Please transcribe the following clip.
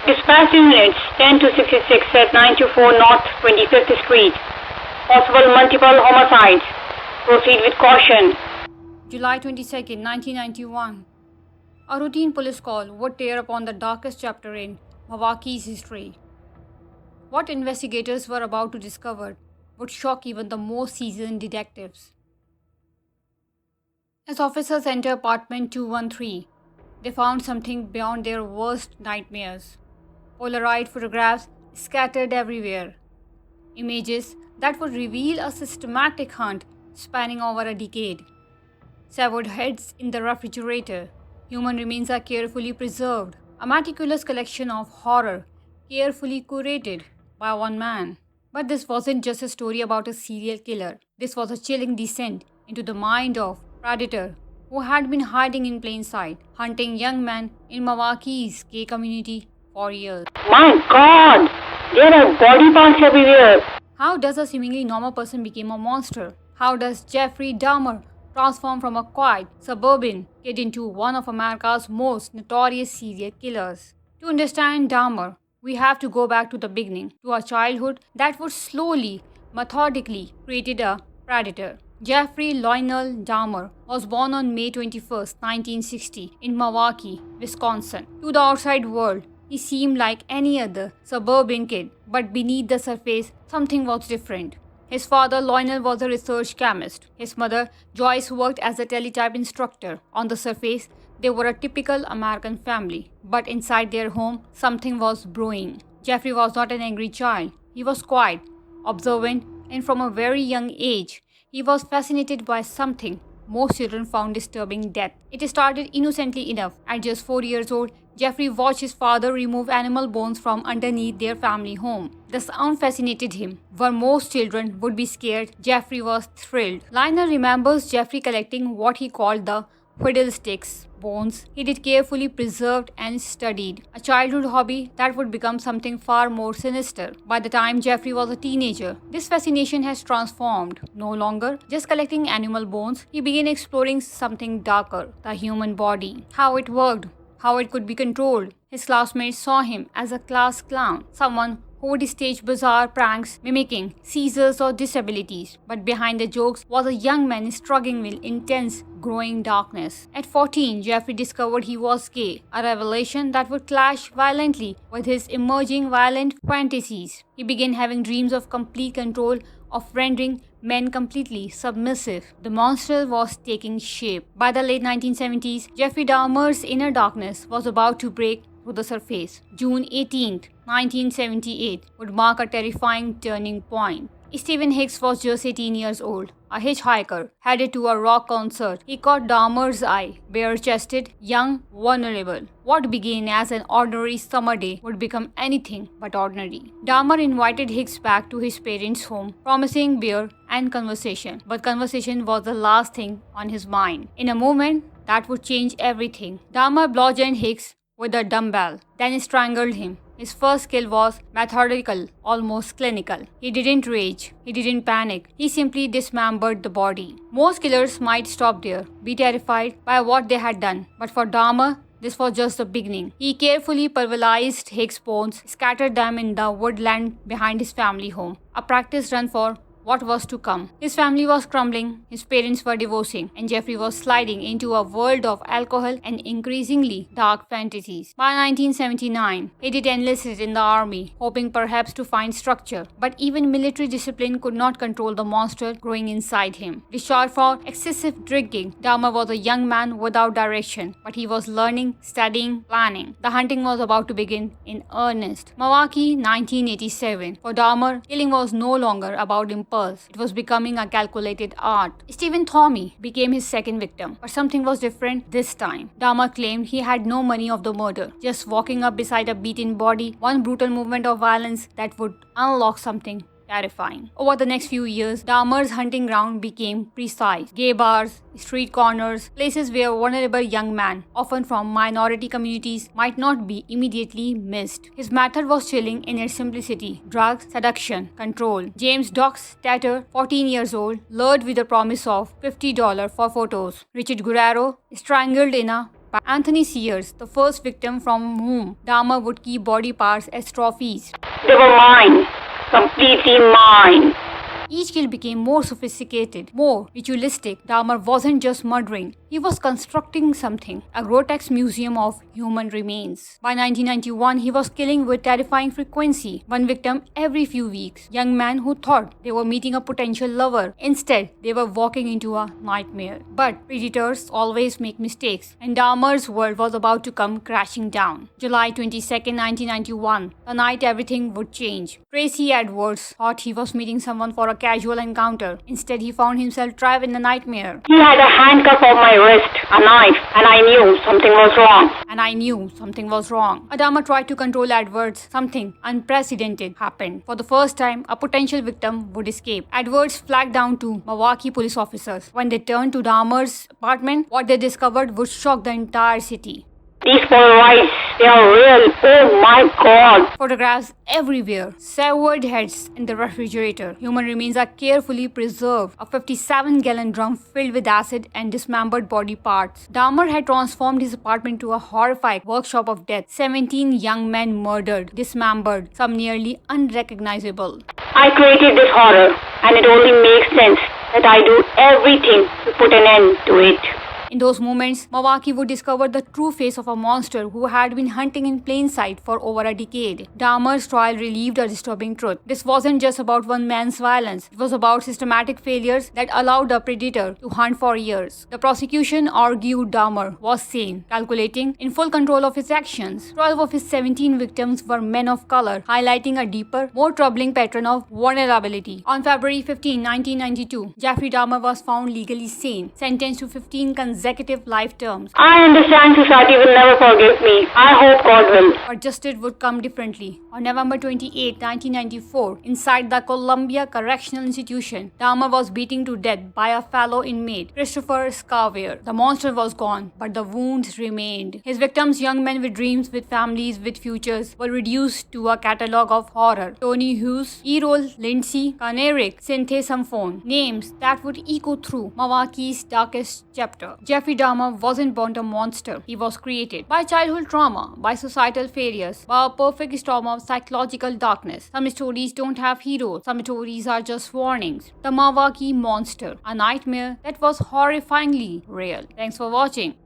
Dispatch units 10 to 66 at 924 North 25th Street. Possible multiple homicides. Proceed with caution. July 22nd, 1991. A routine police call would tear upon the darkest chapter in Milwaukee's history. What investigators were about to discover would shock even the most seasoned detectives. As officers enter apartment 213, they found something beyond their worst nightmares. Polaroid photographs scattered everywhere. Images that would reveal a systematic hunt spanning over a decade. Severed heads in the refrigerator. Human remains are carefully preserved. A meticulous collection of horror, carefully curated by one man. But this wasn't just a story about a serial killer. This was a chilling descent into the mind of predator who had been hiding in plain sight, hunting young men in Milwaukee's gay community for years. My God! There are body parts everywhere. How does a seemingly normal person become a monster? How does Jeffrey Dahmer transform from a quiet, suburban kid into one of America's most notorious serial killers? To understand Dahmer, we have to go back to the beginning, to a childhood that would slowly, methodically created a predator. Jeffrey Lionel Dahmer was born on May 21, 1960, in Milwaukee, Wisconsin. To the outside world, he seemed like any other suburban kid, but beneath the surface, something was different. His father, Lionel, was a research chemist. His mother, Joyce, worked as a teletype instructor. On the surface, they were a typical American family, but inside their home, something was brewing. Jeffrey was not an angry child. He was quiet, observant, and from a very young age, he was fascinated by something most children found disturbing: death. It started innocently enough. At just 4 years old, Jeffrey watched his father remove animal bones from underneath their family home. The sound fascinated him. Where most children would be scared, Jeffrey was thrilled. Lionel remembers Jeffrey collecting what he called the fiddlesticks bones. He did carefully preserved and studied, a childhood hobby that would become something far more sinister. By the time Jeffrey was a teenager, this fascination has transformed. No longer just collecting animal bones, he began exploring something darker: the human body, how it worked, how it could be controlled. His classmates saw him as a class clown, someone who would stage bizarre pranks mimicking seizures or disabilities. But behind the jokes was a young man struggling with intense, growing darkness. At 14, Jeffrey discovered he was gay, a revelation that would clash violently with his emerging violent fantasies. He began having dreams of complete control, of rendering men completely submissive. The monster was taking shape. By the late 1970s, Jeffrey Dahmer's inner darkness was about to break through the surface. June 18, 1978 would mark a terrifying turning point. Stephen Hicks was just 18 years old, a hitchhiker headed to a rock concert. He caught Dahmer's eye, bare-chested, young, vulnerable. What began as an ordinary summer day would become anything but ordinary. Dahmer invited Hicks back to his parents' home, promising beer and conversation. But conversation was the last thing on his mind. In a moment that would change everything, Dahmer bludgeoned Hicks with a dumbbell, then strangled him. His first kill was methodical, almost clinical. He didn't rage, he didn't panic, he simply dismembered the body. Most killers might stop there, be terrified by what they had done. But for Dahmer, this was just the beginning. He carefully pulverized Hicks' bones, scattered them in the woodland behind his family home, a practice run for what was to come. His family was crumbling, his parents were divorcing, and Jeffrey was sliding into a world of alcohol and increasingly dark fantasies. By 1979, he did enlisted in the army, hoping perhaps to find structure. But even military discipline could not control the monster growing inside him. Discharged for excessive drinking, Dahmer was a young man without direction, but he was learning, studying, planning. The hunting was about to begin in earnest. Milwaukee, 1987. For Dahmer, killing was no longer about impulse. It was becoming a calculated art. Stephen Tommy became his second victim, but something was different this time. Dahmer claimed he had no money of the murder, just walking up beside a beaten body, one brutal movement of violence that would unlock something terrifying. Over the next few years, Dahmer's hunting ground became precise. Gay bars, street corners, places where vulnerable young men, often from minority communities, might not be immediately missed. His method was chilling in its simplicity: drugs, seduction, control. James Dox Tatter, 14 years old, lured with the promise of $50 for photos. Richard Guerrero, strangled in a by Anthony Sears, the first victim from whom Dahmer would keep body parts as trophies. They were mine, completely mine. Each kill became more sophisticated, more ritualistic. Dahmer wasn't just murdering, he was constructing something, a grotesque museum of human remains. By 1991, he was killing with terrifying frequency, one victim every few weeks. Young men who thought they were meeting a potential lover. Instead, they were walking into a nightmare. But predators always make mistakes, and Dahmer's world was about to come crashing down. July 22nd, 1991, the night everything would change. Tracy Edwards thought he was meeting someone for a casual encounter. Instead, he found himself trapped in a nightmare. He had a handcuff on my wrist, a knife, and I knew something was wrong. Dahmer tried to control Edwards. Something unprecedented happened. For the first time, a potential victim would escape. Edwards flagged down two Milwaukee police officers. When they turned to Dahmer's apartment, what they discovered would shock the entire city. These Polaroids, they are real. Oh my God. Photographs everywhere. Severed heads in the refrigerator. Human remains are carefully preserved. A 57-gallon drum filled with acid and dismembered body parts. Dahmer had transformed his apartment into a horrifying workshop of death. 17 young men murdered, dismembered, some nearly unrecognizable. I created this horror, and it only makes sense that I do everything to put an end to it. In those moments, Milwaukee would discover the true face of a monster who had been hunting in plain sight for over a decade. Dahmer's trial revealed a disturbing truth. This wasn't just about one man's violence. It was about systematic failures that allowed the predator to hunt for years. The prosecution argued Dahmer was sane, calculating, in full control of his actions. 12 of his 17 victims were men of color, highlighting a deeper, more troubling pattern of vulnerability. On February 15, 1992, Jeffrey Dahmer was found legally sane, sentenced to 15 consecutive life terms. I understand society will never forgive me. I hope God will. But justice would come differently. On November 28, 1994, inside the Columbia Correctional Institution, Dahmer was beaten to death by a fellow inmate, Christopher Scavier. The monster was gone, but the wounds remained. His victims, young men with dreams, with families, with futures, were reduced to a catalogue of horror. Tony Hughes, Errol Lindsey, Caneric, Cynthia Samphone, names that would echo through Milwaukee's darkest chapter. Jeffrey Dahmer wasn't born a monster. He was created by childhood trauma, by societal failures, by a perfect storm of psychological darkness. Some stories don't have heroes. Some stories are just warnings. The Milwaukee Monster, a nightmare that was horrifyingly real. Thanks for watching.